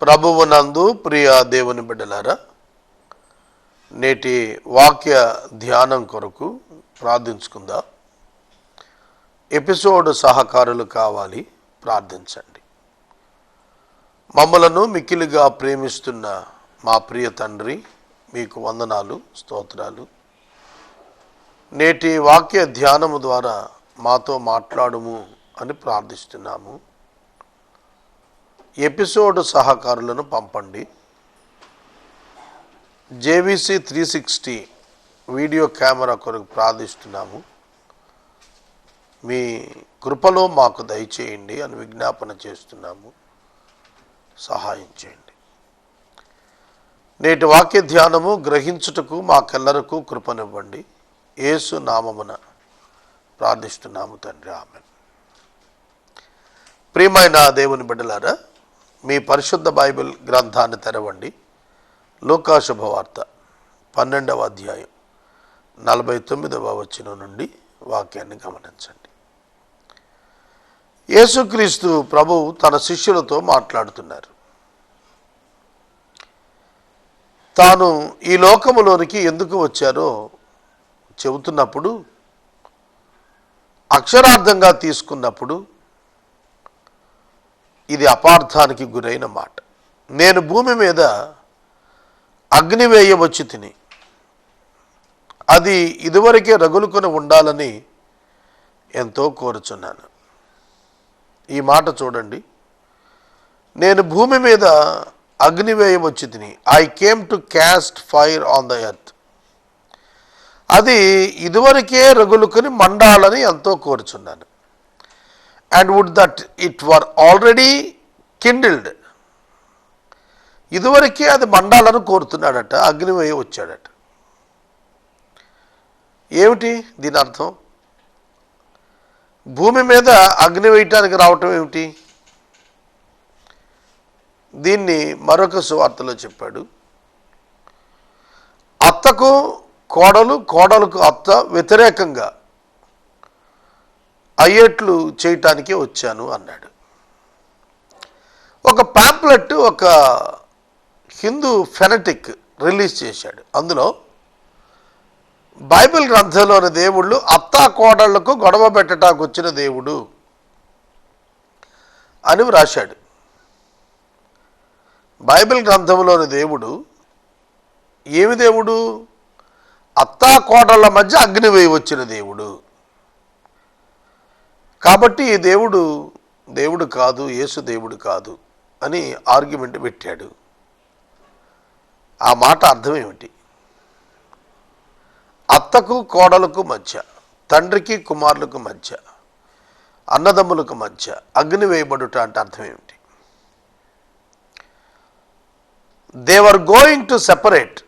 ప్రభువునందు ప్రియ దేవుని బిడ్డలారా, నేటి వాక్య ధ్యానం కొరకు ప్రార్థించుకుందాం. ఎపిసోడ్ సహకారులు కావాలి, ప్రార్థించండి. మమ్మలను మిక్కిలిగా ప్రేమిస్తున్న మా ప్రియ తండ్రి, మీకు వందనాలు, స్తోత్రాలు. నేటి వాక్య ధ్యానము ద్వారా మాతో మాట్లాడుము అని ప్రార్థిస్తున్నాము. ఎపిసోడ్ సహకారులను పంపండి. JVC 360 వీడియో కెమెరా కొరకు ప్రార్థిస్తున్నాము. మీ కృపలో మాకు దయచేయండి అని విజ్ఞాపన చేస్తున్నాము. సహాయం చేయండి. నేటి వాక్య ధ్యానము గ్రహించుటకు మాకెల్లరకు కృపనివ్వండి. యేసు నామమున ప్రార్థిస్తున్నాము తండ్రి, ఆమేన్. ప్రియమైన దేవుని బిడ్డలారా, మీ పరిశుద్ధ బైబిల్ గ్రంథాన్ని తెరవండి. లూకా శుభవార్త 12వ అధ్యాయం 49వ వచనం నుండి వాక్యాన్ని గమనించండి. యేసుక్రీస్తు ప్రభువు తన శిష్యులతో మాట్లాడుతున్నారు. తాను ఈ లోకములోనికి ఎందుకు వచ్చారో చెబుతున్నప్పుడు, అక్షరార్థంగా తీసుకున్నప్పుడు ఇది అపార్థానికి గురైన మాట. నేను భూమి మీద అగ్ని వేయవచ్చి తిని అది ఇదివరకే రగులుకొని ఉండాలని ఎంతో కోరుచున్నాను. ఈ మాట చూడండి. నేను భూమి మీద అగ్ని వేయవచ్చి తిని, I came to caste fire on the earth. అది ఇదివరకే రగులుకొని మండాలని ఎంతో కోరుచున్నాను. And would that it were already kindled. ఇదివరకే అది మండాలను కోరుతున్నాడట, అగ్ని వేయ వచ్చాడట. ఏమిటి దీని అర్థం? భూమి మీద అగ్ని వేయటానికి రావటం ఏమిటి? దీన్ని మరొక సువార్తలో చెప్పాడు. అత్తకు కోడలు, కోడలకు అత్త వ్యతిరేకంగా అయ్యేట్లు చేయటానికే వచ్చాను అన్నాడు. ఒక పాంప్లెట్ ఒక హిందూ ఫెనటిక్ రిలీజ్ చేశాడు. అందులో బైబిల్ గ్రంథంలోని దేవుళ్ళు అత్తా కోడళ్లకు గొడవ పెట్టడానికి వచ్చిన దేవుడు అని వ్రాశాడు. బైబిల్ గ్రంథంలోని దేవుడు ఏమి దేవుడు? అత్తా కోడళ్ల మధ్య అగ్ని వేయి వచ్చిన దేవుడు. కాబట్టి ఈ దేవుడు కాదు, యేసు దేవుడు కాదు అని ఆర్గ్యుమెంట్ పెట్టాడు. ఆ మాట అర్థం ఏమిటి? అత్తకు కోడలకు మధ్య, తండ్రికి కుమారులకు మధ్య, అన్నదమ్ములకు మధ్య అగ్ని వేయబడుట అంటే అర్థం ఏమిటి? They were going to separate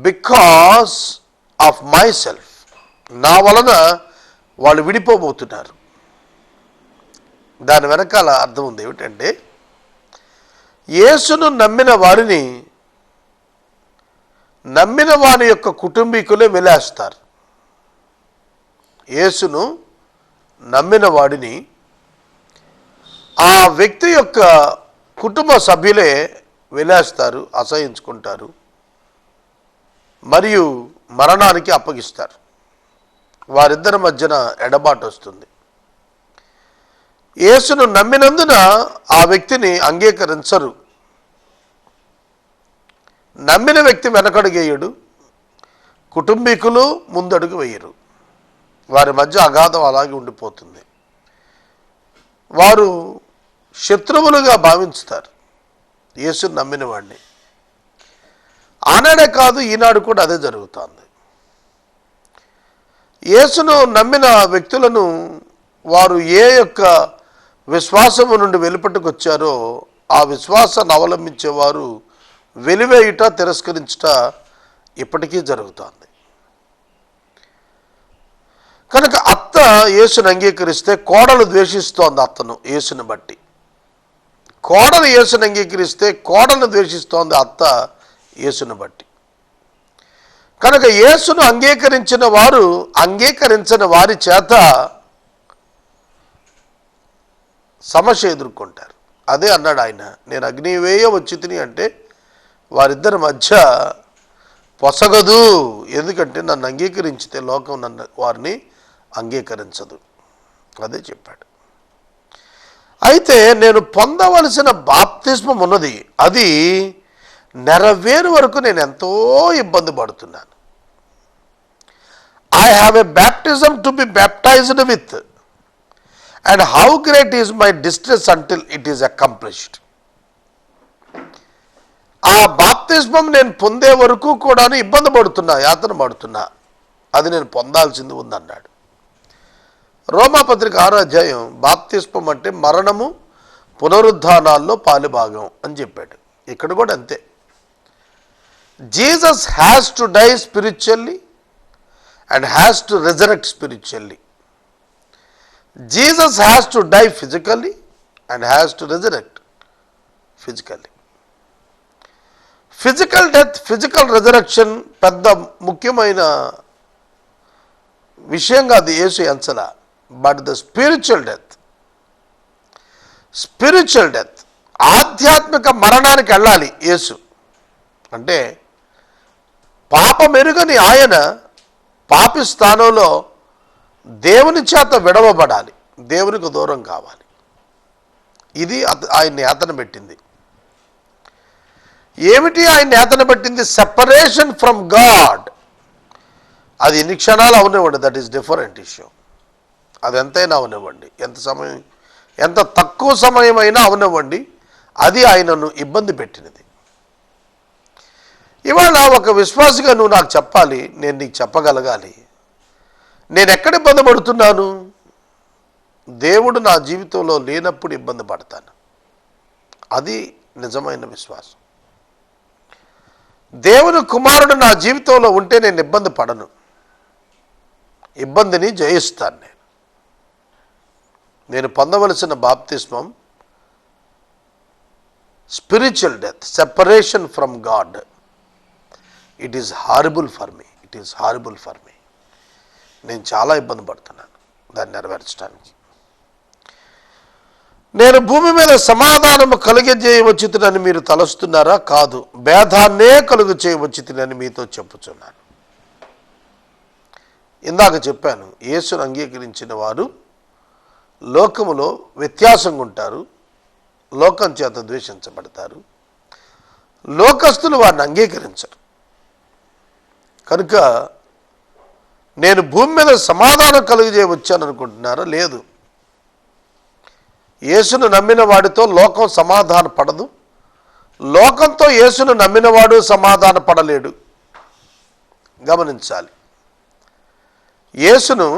because of my self. నా వలన వాళ్ళు విడిపోబోతున్నారు. దాని వెనకాల అర్థం ఉంది ఏమిటంటే, యేసును నమ్మిన వారి యొక్క కుటుంబీకులే వెలేస్తారు. యేసును నమ్మిన వాడిని ఆ వ్యక్తి యొక్క కుటుంబ సభ్యులే వెలేస్తారు, అసహించుకుంటారు, మరియు మరణానికి అప్పగిస్తారు. వారిద్దరి మధ్యన ఎడబాటు వస్తుంది. యేసును నమ్మినందున ఆ వ్యక్తిని అంగీకరించరు. నమ్మిన వ్యక్తి వెనకడుగేయడు, కుటుంబీకులు ముందడుగు వేయరు. వారి మధ్య అగాధం అలాగే ఉండిపోతుంది. వారు శత్రువులుగా భావించుతారు యేసును నమ్మిన వాడిని. ఆనాడే కాదు, ఈనాడు కూడా అదే జరుగుతుంది. యేసును నమ్మిన వ్యక్తులను వారు ఏ యొక్క విశ్వాసము నుండి వెలుపట్టుకు వచ్చారో ఆ విశ్వాసాన్ని అవలంబించేవారు వెలివేయుట, తిరస్కరించుట ఇప్పటికీ జరుగుతుంది. కనుక అత్త యేసును అంగీకరిస్తే కోడలు ద్వేషిస్తోంది అత్తను యేసును బట్టి. కోడలు యేసును అంగీకరిస్తే కోడలను ద్వేషిస్తోంది అత్త యేసును బట్టి. కనుక యేసును అంగీకరించిన వారు అంగీకరించని వారి చేత సమస్య ఎదుర్కొంటారు. అదే అన్నాడు ఆయన, నేను అగ్నివేయ వచ్చి తిని అంటే వారిద్దరి మధ్య పొసగదు, ఎందుకంటే నన్ను అంగీకరించితే లోకం నన్ను వారిని అంగీకరించదు. అదే చెప్పాడు. అయితే నేను పొందవలసిన బాప్తిస్మం ఉన్నది, అది నెరవేరు వరకు నేను ఎంతో ఇబ్బంది పడుతున్నాను. I have a baptism to be baptized with, and how great is my distress until it is accomplished. ఆ బాప్తిస్మం నేను పొందే వరకు కూడా ఇబ్బంది పడుతున్నా, యాతన పడుతున్నా, అది నేను పొందాల్సింది ఉందన్నాడు. రోమాపత్రిక 6వ అధ్యాయం బాప్తిస్మం అంటే మరణము పునరుద్ధానాల్లో పాలుభాగం అని చెప్పాడు. ఇక్కడ కూడా అంతే. Jesus has to die spiritually and has to resurrect spiritually. Jesus has to die physically and has to resurrect physically. Physical death, physical resurrection పెద్ద ముఖ్యమైన విషయంగా అది యేసు ఎంచలా. బట్ ద స్పిరిచువల్ డెత్, ఆధ్యాత్మిక మరణానికి వెళ్ళాలి యేసు. అంటే పాపమెరుగని ఆయన పాపి స్థానంలో దేవుని చేత విడవబడాలి, దేవునికి దూరం కావాలి. ఇది ఆయన్ని యాతన పెట్టింది. ఏమిటి ఆయన్ని యాతన పెట్టింది? Separation from God. అది ఎన్ని క్షణాలు అవనివ్వండి, దట్ ఈస్ డిఫరెంట్ ఇష్యూ. అది ఎంతైనా అవనివ్వండి, ఎంత తక్కువ సమయం అయినా అవనివ్వండి, అది ఆయనను ఇబ్బంది పెట్టినది. ఇవాళ ఒక విశ్వాసిగా నువ్వు నాకు చెప్పాలి, నేను నీకు చెప్పగలగాలి, నేను ఎక్కడ ఇబ్బంది పడుతున్నాను? దేవుడు నా జీవితంలో లేనప్పుడు ఇబ్బంది పడతాను. అది నిజమైన విశ్వాసం. దేవుని కుమారుడు నా జీవితంలో ఉంటే నేను ఇబ్బంది పడను, ఇబ్బందిని జయిస్తాను. నేను పొందవలసిన బాప్తిస్మం spiritual death, separation from God. It is horrible for me. నేను చాలా ఇబ్బంది పడుతున్నాను దాన్ని నెరవేర్చడానికి. నేను భూమి మీద సమాధానము కలుగజేయవచ్చునని మీరు తలస్తున్నారా? కాదు, భేదాన్నే కలుగు చేయవచ్చునని మీతో చెప్పుచున్నాను. ఇందాక చెప్పాను, యేసును అంగీకరించిన వారు లోకములో వ్యత్యాసంగా ఉంటారు, లోకం చేత ద్వేషించబడతారు. లోకస్తులు వారిని అంగీకరించరు. కనుక నేను భూమి మీద సమాధానం కలుగజేయవచ్చాను అనుకుంటున్నారా? లేదు. యేసును నమ్మిన వాడితో లోకం సమాధాన పడదు, లోకంతో యేసును నమ్మినవాడు సమాధాన పడలేడు. గమనించాలి, యేసును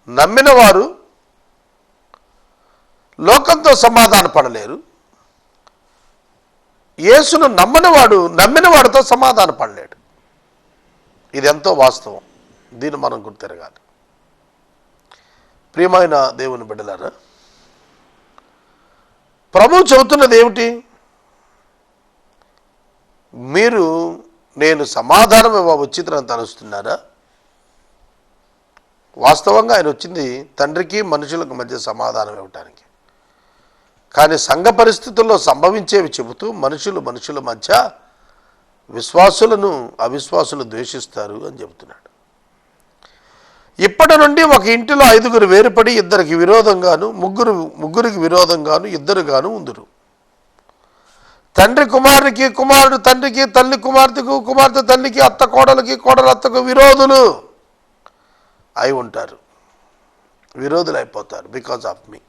నమ్మినవారు లోకంతో సమాధాన పడలేరు, యేసును నమ్మినవాడితో సమాధాన పడలేడు. ఇది ఎంతో వాస్తవం, దీన్ని మనం గుర్తెరగాలి. ప్రియమైన దేవుని బిడ్డలారా, ప్రభువు చెబుతున్నది ఏమిటి? మీరు నేను సమాధానం వచ్చిందని తలుస్తున్నారా? వాస్తవంగా ఆయన వచ్చింది తండ్రికి మనుషులకు మధ్య సమాధానం ఇవ్వటానికి. కానీ సంఘ పరిస్థితుల్లో సంభవించేవి చెబుతూ మనుషుల మధ్య విశ్వాసులను అవిశ్వాసులు ద్వేషిస్తారు అని చెబుతున్నాడు. ఇప్పటి నుండి ఒక ఇంటిలో 5 వేరుపడి 2కి విరోధంగాను, ముగ్గురికి విరోధంగాను 2 ఉందురు. తండ్రి కుమారునికి, కుమారుడు తండ్రికి, తల్లి కుమార్తెకు, కుమార్తె తల్లికి, అత్త కోడలికి, కోడలు అత్తకు విరోధులు అయి ఉంటారు, విరోధులు అయిపోతారు. బికాజ్ ఆఫ్ మీ.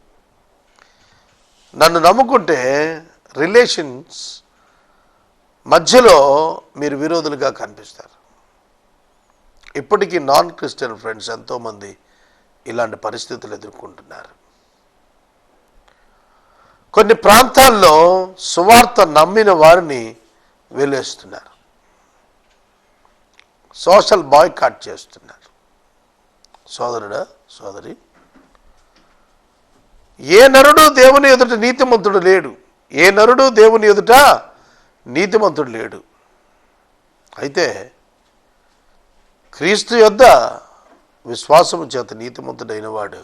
నన్ను నమ్ముకుంటే రిలేషన్స్ మధ్యలో మీరు విరోధులుగా కనిపిస్తారు. ఇప్పటికీ నాన్ క్రిస్టియన్ ఫ్రెండ్స్ ఎంతోమంది ఇలాంటి పరిస్థితులు ఎదుర్కొంటున్నారు. కొన్ని ప్రాంతాల్లో సువార్త నమ్మిన వారిని వెలేస్తున్నారు, సోషల్ బాయ్కాట్ చేస్తున్నారు. సోదరుడా, సోదరి, ఏ నరుడు దేవుని ఎదుట నీతిమంతుడు లేడు, ఏ నరుడు దేవుని ఎదుట నీతిమంతుడు లేడు. అయితే క్రీస్తు యొద్ద విశ్వాసము చేత నీతిమంతుడైన వాడు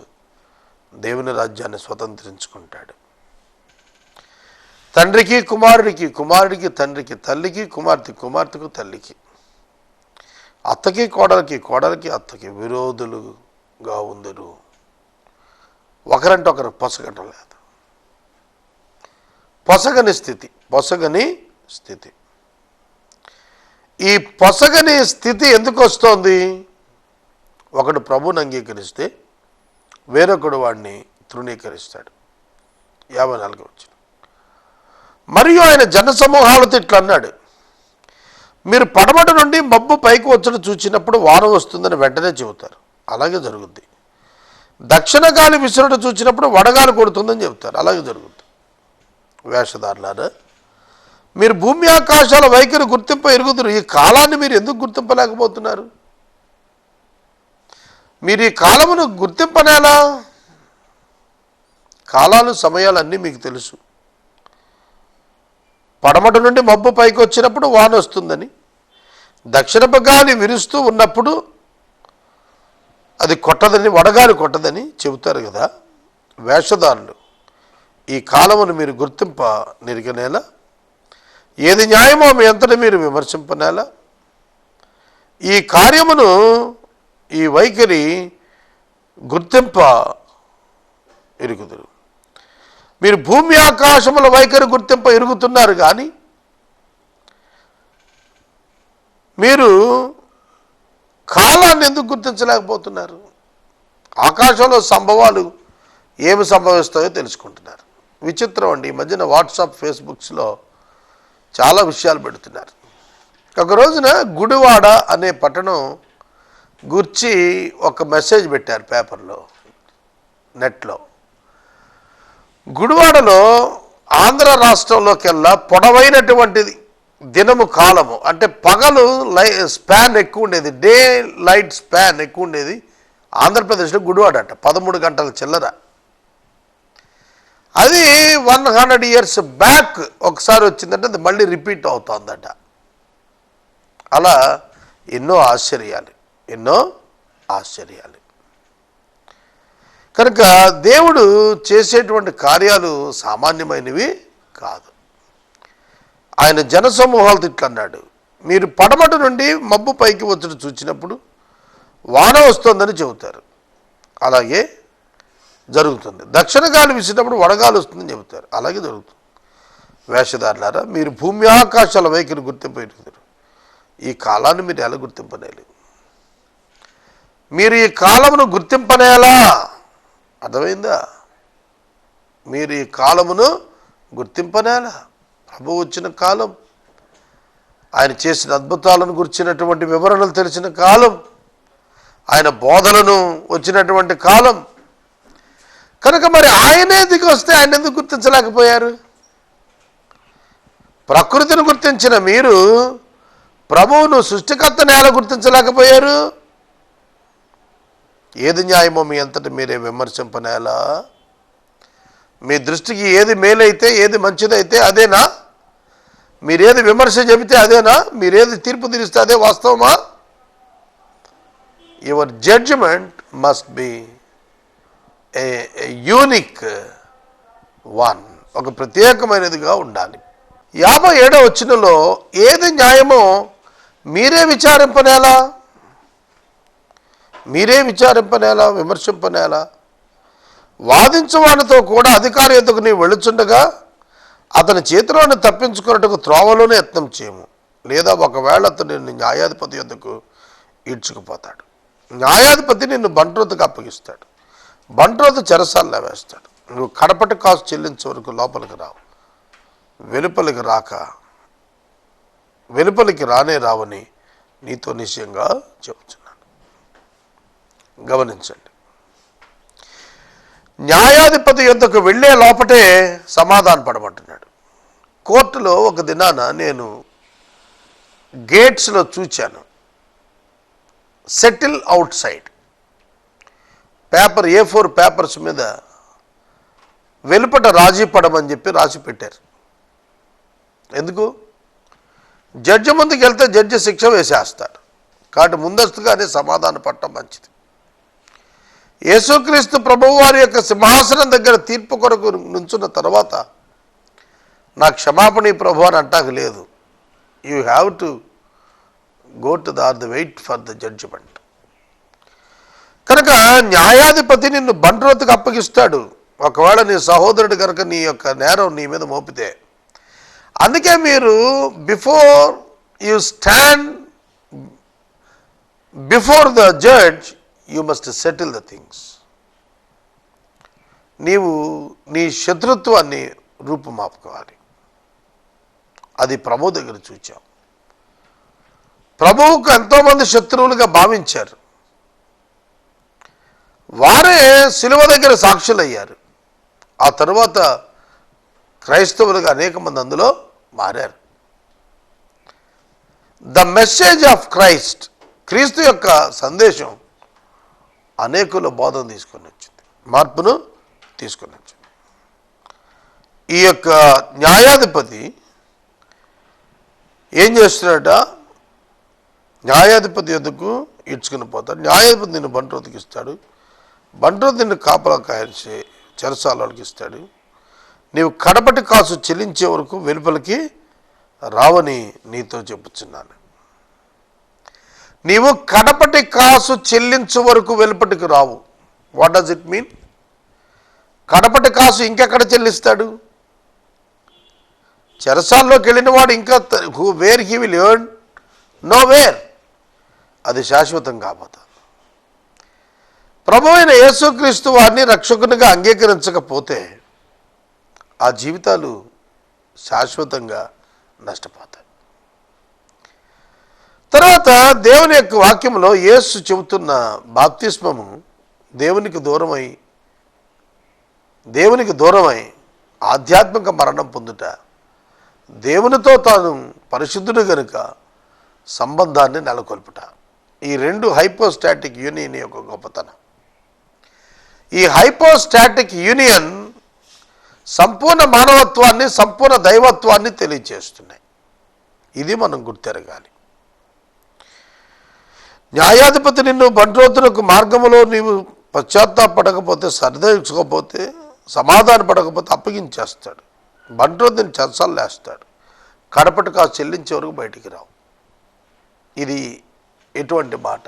దేవుని రాజ్యాన్ని స్వతంత్రించుకుంటాడు. తండ్రికి కుమారుడికి, కుమారుడికి తండ్రికి, తల్లికి కుమార్తె, కుమార్తెకు తల్లికి, అత్తకి కోడలికి, కోడలికి అత్తకి విరోధులుగా ఉందరు. ఒకరంటే ఒకరు పొసగటం లేదు. పొసగని స్థితి. ఈ పొసగని స్థితి ఎందుకు వస్తోంది? ఒకడు ప్రభువుని అంగీకరిస్తే వేరొకడు వాడిని తృణీకరిస్తాడు. 54 వచ్చిన. మరియు ఆయన జనసమూహాలతో ఇట్లా అన్నాడు, మీరు పడమటి నుండి మబ్బు పైకి వచ్చడం చూచినప్పుడు వాన వస్తుందని వెంటనే చెబుతారు, అలాగే జరుగుద్ది. దక్షిణ గాలి విసురుడు చూచినప్పుడు వడగాలి కొడుతుందని చెబుతారు, అలాగే జరుగుద్ది. వేషధారులారా, మీరు భూమి ఆకాశాల వైఖరి గుర్తింప ఎరుగుదురు. ఈ కాలాన్ని మీరు ఎందుకు గుర్తింపలేకపోతున్నారు? మీరు ఈ కాలమును గుర్తింపనేలా? కాలాలు సమయాలు అన్నీ మీకు తెలుసు. పడమటి నుండి మబ్బు పైకి వచ్చినప్పుడు వాన వస్తుందని, దక్షిణపు గాలి విరుస్తూ ఉన్నప్పుడు అది కొట్టదని, వడగాలి కొట్టదని చెబుతారు కదా. వేషధారులు, ఈ కాలమును మీరు గుర్తింప నిరిగనేలా? ఏది న్యాయమో మీ అంతటా మీరు విమర్శింపనేలా? ఈ కార్యమును, ఈ వైఖరి గుర్తింప ఎరుగుదురు. మీరు భూమి ఆకాశముల వైఖరి గుర్తింప ఎరుగుతున్నారు, కానీ మీరు కాలాన్ని ఎందుకు గుర్తించలేకపోతున్నారు? ఆకాశంలో సంభవాలు ఏమి సంభవిస్తాయో తెలుసుకుంటున్నారు. విచిత్రం అండి. ఈ మధ్యన వాట్సాప్, ఫేస్బుక్స్లో చాలా విషయాలు పెడుతున్నారు. ఒక రోజున గుడివాడ అనే పట్టణం గురించి ఒక మెసేజ్ పెట్టారు పేపర్లో, నెట్లో. గుడివాడలో ఆంధ్ర రాష్ట్రంలోకెల్లా పొడవైనటువంటిది దినము కాలము, అంటే పగలు స్పాన్ ఎక్కువ ఉండేది, డే లైట్ స్పాన్ ఎక్కువ ఉండేది ఆంధ్రప్రదేశ్లో గుడివాడ అంట. 13 గంటల చిల్లర. అది 100 years బ్యాక్ ఒకసారి వచ్చిందంటే అది మళ్ళీ రిపీట్ అవుతుందట. అలా ఎన్నో ఆశ్చర్యాలు. కనుక దేవుడు చేసేటువంటి కార్యాలు సామాన్యమైనవి కాదు. ఆయన జనసమూహాలతో ఇట్లా అన్నాడు, మీరు పడమటి నుండి మబ్బు పైకి వచ్చి చూచినప్పుడు వాన వస్తుందని చెబుతారు, అలాగే జరుగుతుంది. దక్షిణ గాలి విసినప్పుడు వడగాలి వస్తుందని చెబుతారు, అలాగే జరుగుతుంది. వేషధారులారా, మీరు భూమి ఆకాశాల వైఖరి గుర్తింపు ఎరుగుతారు. ఈ కాలాన్ని మీరు ఎలా గుర్తింపనేలేదు? మీరు ఈ కాలమును గుర్తింపనేలా? అర్థమైందా? మీరు ఈ కాలమును గుర్తింపనేలా? ప్రభు వచ్చిన కాలం, ఆయన చేసిన అద్భుతాలను గురించినటువంటి వివరణలు తెలిసిన కాలం, ఆయన బోధనను వచ్చినటువంటి కాలం. కనుక మరి ఆయనే దిగి వస్తే ఆయన ఎందుకు గుర్తించలేకపోయారు? ప్రకృతిని గుర్తించిన మీరు ప్రభువును, సృష్టికర్తను ఎలా గుర్తించలేకపోయారు? ఏది న్యాయమో మీ అంతటి మీరే విమర్శింపనేలా? మీ దృష్టికి ఏది మేలైతే, ఏది మంచిదైతే అదేనా? మీరేది విమర్శ చెబితే అదేనా? మీరేది తీర్పు తీరిస్తే అదే వాస్తవమా? Your judgement must be a unique one, ఒక ప్రత్యేకమైనదిగా ఉండాలి. 57వ వచనంలో ఏది న్యాయమో మీరే విచారింపనేలా? విమర్శింపనేలా? వాదించువానితో కూడా అధికారి ఎదుగు నీవు వెళుచుండగా అతని చేతిలోని తప్పించుకున్నట్టుకు త్రోవలోనే యత్నం చేయము, లేదా ఒకవేళ అతను నిన్ను న్యాయాధిపతి యొద్దకు ఈడ్చుకుపోతాడు. న్యాయాధిపతి నిన్ను బంట్రోతుకు అప్పగిస్తాడు, బంట్రోతు చెరసాల్లో వేస్తాడు. నువ్వు కడపటి కాసు చెల్లించే వరకు లోపలికి రావు, వెలుపలికి రానే రావని నీతో నిశ్చయంగా చెబుతున్నాను. గమనించండి, న్యాయాధిపతి యొద్దకు వెళ్ళే లోపటే సమాధాన పడమంటున్నాడు. కోర్టులో ఒక దినాన నేను గేట్స్లో చూచాను, settle outside paper, A4 papers మీద వెలుపట రాజీ పడమని చెప్పి రాసి పెట్టారు. ఎందుకు? జడ్జి ముందుకు వెళ్తే జడ్జి శిక్ష వేసేస్తాడు, కాబట్టి ముందస్తుగానే సమాధాన పడటం మంచిది. యేసుక్రీస్తు ప్రభువు వారి యొక్క సింహాసనం దగ్గర తీర్పు కొరకు నుంచున్న తర్వాత నా క్షమాపణ ప్రభు అని అంటాక లేదు. You have to go to the wait for the judgement. కనుక న్యాయాధిపతి నిన్ను బంట్రోతుకు అప్పగిస్తాడు, ఒకవేళ నీ సహోదరుడు కనుక నీ యొక్క నేరం నీ మీద మోపితే. అందుకే మీరు before you stand before the judge you must settle the things. నీవు నీ శత్రుత్వాన్ని రూపుమాపుకోవాలి. అది ప్రభు దగ్గర చూచాం. ప్రభువుకు ఎంతోమంది శత్రువులుగా భావించారు, వారే శిలువ దగ్గర సాక్షులయ్యారు. ఆ తరువాత క్రైస్తవులుగా అనేక మంది అందులో మారారు. ద మెసేజ్ ఆఫ్ క్రైస్ట్, క్రీస్తు యొక్క సందేశం అనేకుల బోధన తీసుకొని వచ్చింది, మార్పును తీసుకొని వచ్చింది. ఈ యొక్క న్యాయాధిపతి ఏం చేస్తున్నాడట? న్యాయాధిపతి ఎదుకు ఇడ్చుకుని పోతాడు. న్యాయాధిపతి నిన్ను బంట్రోతుకి ఇస్తాడు, బంట్రోతు నిన్ను కాపలా కాల్చి చెరసాలకి ఇస్తాడు. నీవు కడపటి కాసు చెల్లించే వరకు వెలుపలికి రావని నీతో చెప్పుచున్నాను. నీవు కడపటి కాసు చెల్లించే వరకు వెలుపటికి రావు. What does it mean? కడపటి కాసు ఇంకెక్కడ చెల్లిస్తాడు? చెరసాల్లోకి వెళ్ళిన వాడు ఇంకా where he will earn nowhere. అది శాశ్వతం కాబోతుంది. ప్రభు అయిన యేసుక్రీస్తు వారిని రక్షకునిగా అంగీకరించకపోతే ఆ జీవితాలు శాశ్వతంగా నష్టపోతాయి. తర్వాత దేవుని యొక్క వాక్యంలో యేసు చెబుతున్న బాప్తిస్మము దేవునికి దూరమై ఆధ్యాత్మిక మరణం పొందుట, దేవునితో తాను పరిశుద్ధుడు గనుక సంబంధాన్ని నెలకొల్పుట. ఈ రెండు హైపోస్టాటిక్ యూనియన్ యొక్క గొప్పతనం. ఈ హైపోస్టాటిక్ యూనియన్ సంపూర్ణ మానవత్వాన్ని, సంపూర్ణ దైవత్వాన్ని తెలియజేస్తున్నాయి. ఇది మనం గుర్తెరగాలి. న్యాయాధిపతి నిన్ను బంట్రోతులకు మార్గంలో నీవు పశ్చాత్తాపడకపోతే, సరిదించుకోకపోతే, సమాధాన పడకపోతే అప్పగించేస్తాడు. బంట్రోతుని చెరసాలు వేస్తాడు. కడపటి కాసు చెల్లించే వరకు బయటికి రావు. ఇది ఎటువంటి మాట?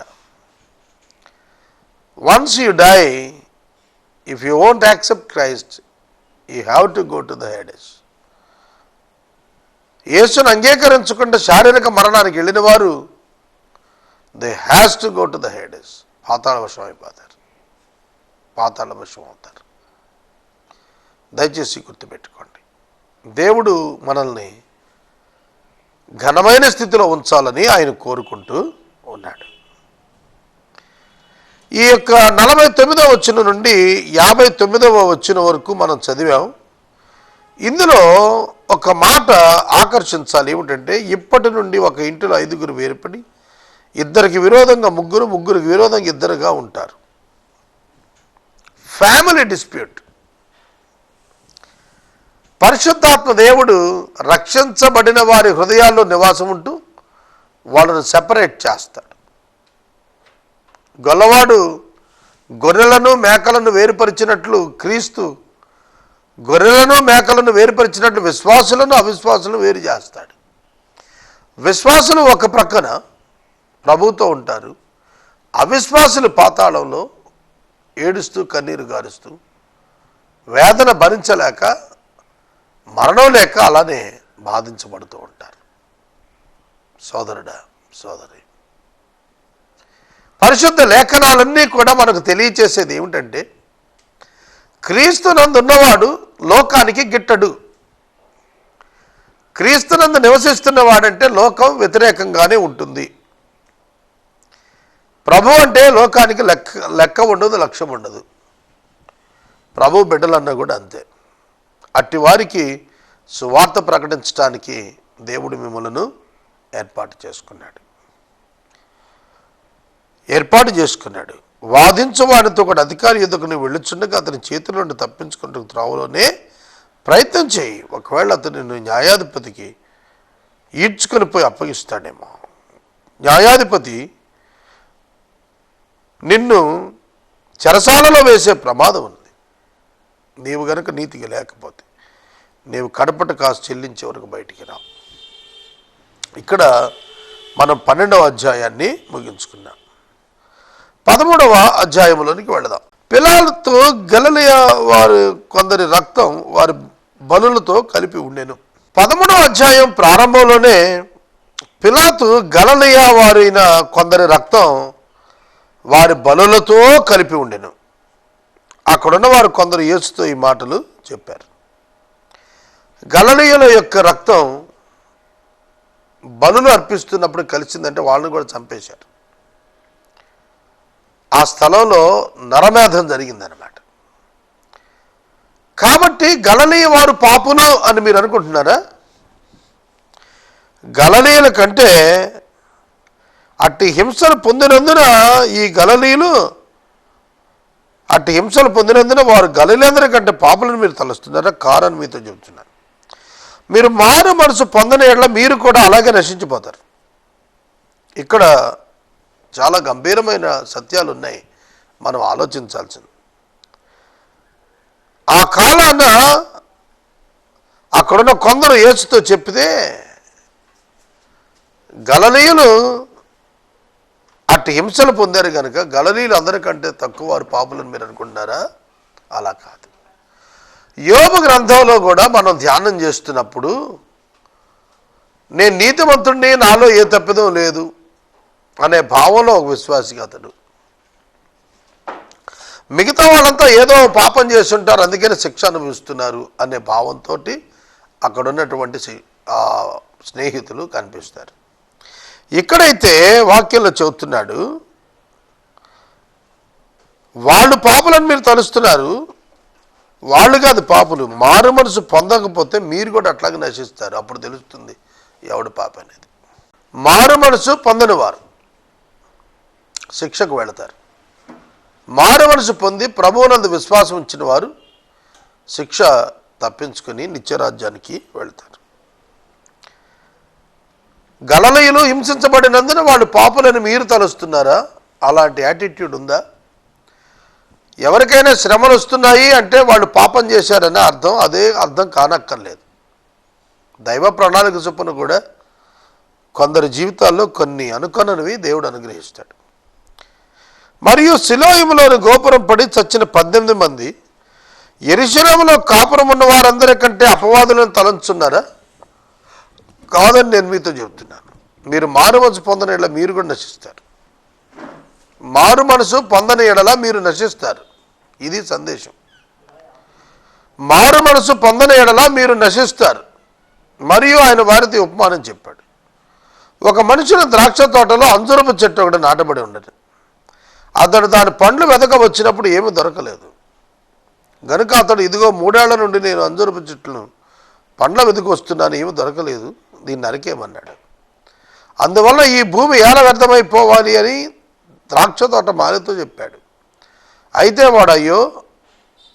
Once you die, if you won't accept Christ, you have to go to the Hades. యేసును అంగీకరించకుండా శారీరక మరణానికి వెళ్ళిన వారు they has to go to the Hades. పాతాళవశం అయిపోతారు, పాతాళవశం అవుతారు. దయచేసి గుర్తుపెట్టుకోండి, దేవుడు మనల్ని ఘనమైన స్థితిలో ఉంచాలని ఆయన కోరుకుంటూ ఉన్నాడు. ఈ యొక్క 49వ వచనం నుండి 59వ వచనం వరకు మనం చదివాం. ఇందులో ఒక మాట ఆకర్షించాలి. ఏమిటంటే, ఇప్పటి నుండి ఒక ఇంటిలో 5గురు వేరుపడి ఇద్దరికి విరోధంగా ముగ్గురు, ముగ్గురికి విరోధంగా ఇద్దరుగా ఉంటారు. Family dispute. పరిశుద్ధాత్మ దేవుడు రక్షించబడిన వారి హృదయాల్లో నివాసం ఉంటూ వాళ్ళను సెపరేట్ చేస్తాడు. గొల్లవాడు గొర్రెలను మేకలను వేరుపరిచినట్లు, క్రీస్తు గొర్రెలను మేకలను వేరుపరిచినట్లు విశ్వాసులను అవిశ్వాసులను వేరు చేస్తాడు. విశ్వాసులు ఒక ప్రక్కన ప్రభువుతో ఉంటారు, అవిశ్వాసులు పాతాళంలో ఏడుస్తూ కన్నీరు గారుస్తూ వేదన భరించలేక, మరణం లేక అలానే బాధించబడుతూ ఉంటారు. సోదరుడా, సోదరి, పరిశుద్ధ లేఖనాలన్నీ కూడా మనకు తెలియచేసేది ఏమిటంటే, క్రీస్తునందున్నవాడు లోకానికి గిట్టడు. క్రీస్తునందు నివసిస్తున్నవాడంటే లోకం వ్యతిరేకంగానే ఉంటుంది. ప్రభు అంటే లోకానికి లెక్క ఉండదు, లక్ష్యం ఉండదు. ప్రభు బిడ్డలన్నా కూడా అంతే. అట్టి వారికి సువార్త ప్రకటించడానికి దేవుడు మిమ్మలను ఏర్పాటు చేసుకున్నాడు. వాదించవాడితో కూడా అధికారి ఎదుగు నువ్వు వెళ్ళుచుండగా అతని చేతుల నుండి తప్పించుకుంటూ త్రోవలోనే ప్రయత్నం చేయి. ఒకవేళ అతను న్యాయాధిపతికి ఈడ్చుకొని పోయి అప్పగిస్తాడేమో. న్యాయాధిపతి నిన్ను చెరసాలలో వేసే ప్రమాదం ఉంది, నీవు గనుక నీతిగా లేకపోతే. నీవు కడపట కాసు చెల్లించే వరకు బయటికి రా. ఇక్కడ మనం 12వ అధ్యాయాన్ని ముగించుకున్నాం. 13వ అధ్యాయంలోనికి వెళదాం. పిలాతు గలిలయ వారి కొందరి రక్తం వారి బలులతో కలిపి ఉండెను. 13వ అధ్యాయం ప్రారంభంలోనే పిలాతు గలిలయ వారైన కొందరి రక్తం వారి బలులతో కలిపి ఉండెను. అక్కడున్న వారు కొందరు యేసుతో ఈ మాటలు చెప్పారు. గలిలయుల యొక్క రక్తం బలులు అర్పిస్తున్నప్పుడు కలిసిందంటే వాళ్ళని కూడా చంపేశారు. ఆ స్థలంలో నరమేధం జరిగిందనమాట. కాబట్టి గలిలయ వారు పాపులు అని మీరు అనుకుంటున్నారా? గలిలయుల కంటే అట్టి హింసలు పొందినందున ఈ గలిలయులు అట్టి హింసలు పొందినందున వారు గలిలయులందరి కంటే పాపులను మీరు తలుస్తున్నారా? కారని మీతో చెబుతున్నారు. మీరు మారు మనసు పొందని ఎడల మీరు కూడా అలాగే నశించిపోతారు. ఇక్కడ చాలా గంభీరమైన సత్యాలు ఉన్నాయి, మనం ఆలోచించాల్సింది. ఆ కాలాన అక్కడున్న కొందరు యేసుతో చెప్పితే గలిలయులు అట్టి హింసలు పొందారు కనుక గలిలయులు అందరికంటే తక్కువ వారు పాపులను మీరు అనుకుంటున్నారా? అలా కాదు. యోబు గ్రంథంలో కూడా మనం ధ్యానం చేస్తున్నప్పుడు నేను నీతిమంతుడిని, నాలో ఏ తప్పిదం లేదు అనే భావంలో ఒక విశ్వాసిగా అతడు, మిగతా వాళ్ళంతా ఏదో పాపం చేసి ఉంటారు అందుకని శిక్ష అనుభవిస్తున్నారు అనే భావంతో అక్కడ ఉన్నటువంటి స్నేహితులు కనిపిస్తారు. ఇక్కడైతే వాక్యంలో చెబుతున్నాడు, వాళ్ళు పాపులను మీరు తలుస్తున్నారు, వాళ్ళు కాదు పాపులు. మారు మనసు పొందకపోతే మీరు కూడా అట్లాగే నశిస్తారు. అప్పుడు తెలుస్తుంది ఎవడు పాప అనేది. మారు మనసు పొందని వారు శిక్షకు వెళతారు. మారు మనసు పొంది ప్రభువునందు విశ్వాసం ఉంచిన వారు శిక్ష తప్పించుకొని నిత్యరాజ్యానికి వెళతారు. గలిలయులు హింసించబడినందున వాళ్ళు పాపులని మీరు తలుస్తున్నారా? అలాంటి యాటిట్యూడ్ ఉందా? ఎవరికైనా శ్రమలు వస్తున్నాయి అంటే వాళ్ళు పాపం చేశారనే అర్థం. అదే అర్థం కానక్కర్లేదు. దైవ ప్రణాళిక చొప్పున కూడా కొందరి జీవితాల్లో కొన్ని అనుకరణవి దేవుడు అనుగ్రహిస్తాడు. మరియు సిలోయములోని గోపురం పడి చచ్చిన 18 మంది యెరూషలేములో కాపురం ఉన్న వారందరికంటే అపవాదులను తలంచున్నారా? కాదని నేను మీతో చెబుతున్నాను. మీరు మారు మనసు పొందని ఎడల మీరు కూడా నశిస్తారు. మారు మనసు పొందని ఎడల మీరు నశిస్తారు. ఇది సందేశం. మారు మనసు పొందని ఎడల మీరు నశిస్తారు. మరియు ఆయన వారితో ఉపమానం చెప్పాడు. ఒక మనుషుల ద్రాక్ష తోటలో అంజూరపు చెట్టు ఒకటి నాటబడి ఉన్నది. అతడు దాని పండ్లు వెతక వచ్చినప్పుడు ఏమీ దొరకలేదు గనుక అతడు, ఇదిగో 3 ఏళ్ల నుండి నేను అంజూరపు చెట్లను పండ్ల వెతుకు వస్తున్నాను, ఏమీ దొరకలేదు, దీన్ని నరికేయమన్నాడు. అందువల్ల ఈ భూమి ఏల వ్యర్థమైపోవాలి అని ద్రాక్ష తోట మాలితో చెప్పాడు. అయితే వాడు,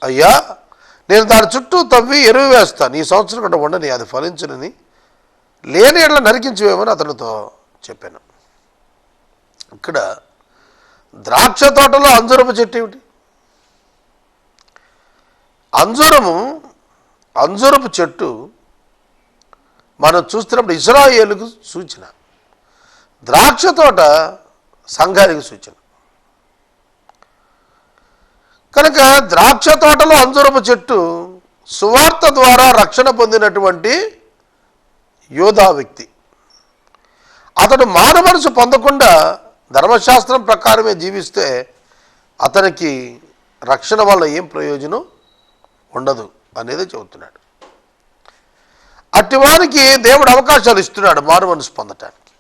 అయ్యా నేను దాని చుట్టూ తవ్వి ఎరువు వేస్తాను, ఈ సంవత్సరం కూడా ఉండని, అది ఫలించునని, లేని ఎడల నరికించివేమని అతనితో చెప్పాను. ఇక్కడ ద్రాక్ష తోటలో అంజూరపు చెట్టు ఏమిటి? అంజూరపు చెట్టు మనం చూస్తున్నప్పుడు ఇశ్రాయేలుకు సూచన, ద్రాక్ష తోట సంఘానికి సూచన. కనుక ద్రాక్ష తోటలో అంజూరపు చెట్టు సువార్త ద్వారా రక్షణ పొందినటువంటి యోధా వ్యక్తి. అతడు మారు మనసు పొందకుండా ధర్మశాస్త్రం ప్రకారమే జీవిస్తే అతనికి రక్షణ వల్ల ఏం ప్రయోజనం ఉండదు అనేది చెబుతున్నాడు. అట్టివానికి దేవుడు అవకాశాలు ఇస్తున్నాడు మారు మనసు పొందటానికి.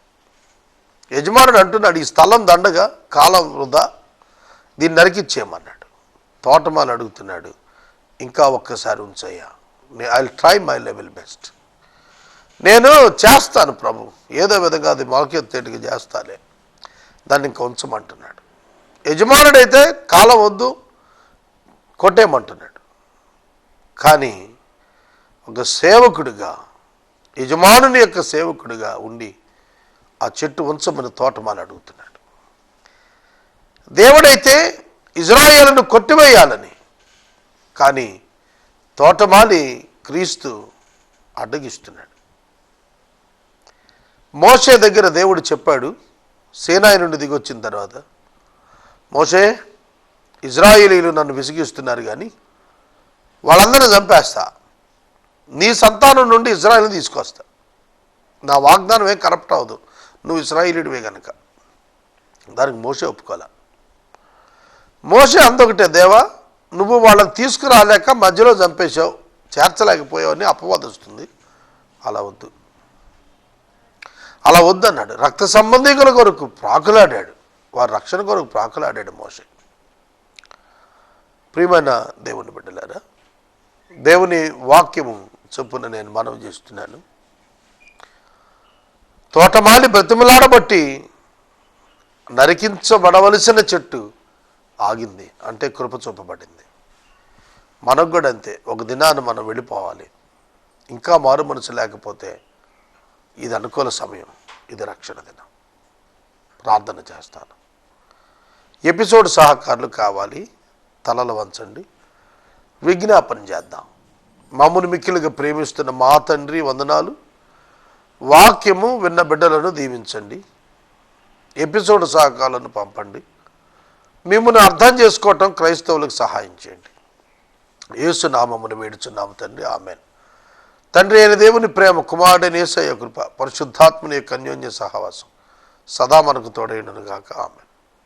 యజమానుడు అంటున్నాడు, ఈ స్థలం దండగా, కాలం వృధా, దీన్ని నరికిచ్చేయమన్నాడు. తోటమాలు అడుగుతున్నాడు, ఇంకా ఒక్కసారి ఉంచయ్యా, I will try my level best, నేను చేస్తాను ప్రభు, ఏదో విధంగా అది మొలకెత్తేటికి చేస్తాలే, దాన్ని ఇంకా ఉంచమంటున్నాడు. యజమానుడైతే కాలం వద్దు, కొట్టేయమంటున్నాడు. కానీ ఒక సేవకుడిగా, యజమానుని యొక్క సేవకుడిగా ఉండి ఆ చెట్టు ఉంచమని తోటమాలు అడుగుతున్నాడు. దేవుడైతే ఇజ్రాయేలును కొట్టివేయాలని, కానీ తోటమాలి క్రీస్తు అడ్డగిస్తున్నాడు. మోషే దగ్గర దేవుడు చెప్పాడు, సీనాయి నుండి దిగొచ్చిన తర్వాత, మోషే, ఇజ్రాయేలీలు నన్ను విసిగిస్తున్నారు కానీ వాళ్ళందరినీ చంపేస్తా, నీ సంతానం నుండి ఇజ్రాయేల్ని తీసుకొస్తా, నా వాగ్దానం ఏం కరప్ట్ అవ్వదు, నువ్వు ఇజ్రాయేలీడివే కనుక. దానికి మోషే ఒప్పుకోలే. మోషే అందొకటే, దేవా నువ్వు వాళ్ళని తీసుకురాలేక మధ్యలో చంపేశావు, చేర్చలేకపోయావు అని అపవాదం వస్తుంది, అలా వద్దు, అలా వద్దన్నాడు. రక్త సంబంధికుల కొరకు ప్రాకులాడాడు, వారి రక్షణ కొరకు ప్రాకులాడాడు మోషే. ప్రియమైన దేవుని బిడ్డలారా, దేవుని వాక్యము చొప్పున నేను మనవి చేస్తున్నాను. తోటమాలి బ్రతిమలాడబట్టి నరికించబడవలసిన చెట్టు ఆగింది, అంటే కృప చూపబడింది. మనకు కూడా అంతే, ఒక దినాన్ని మనం వెళ్ళిపోవాలి. ఇంకా మారు మనసు లేకపోతే ఇది అనుకూల సమయం, ఇది రక్షణ దినం. ప్రార్థన చేస్తాను. ఎపిసోడ్ సహకారులు కావాలి, తలలు వంచండి, విజ్ఞాపన చేద్దాం. మమ్మల్ని మిక్కిలుగా ప్రేమిస్తున్న మా తండ్రి వందనాలు. వాక్యము విన్న బిడ్డలను దీవించండి, ఎపిసోడ్ సహకారాలను పంపండి. మిమ్మల్ని అర్థం చేసుకోవటం క్రైస్తవులకు సహాయం చేయండి. యేసు నామమును వేడుచున్నాము తండ్రి, ఆమేన్. తండ్రి అయిన దేవుని ప్రేమ, కుమారుడైన యేసయ్య కృప, పరిశుద్ధాత్మని యొక్క అన్యోన్య సహవాసం సదా మనకు తోడైనను గాక, ఆమేన్.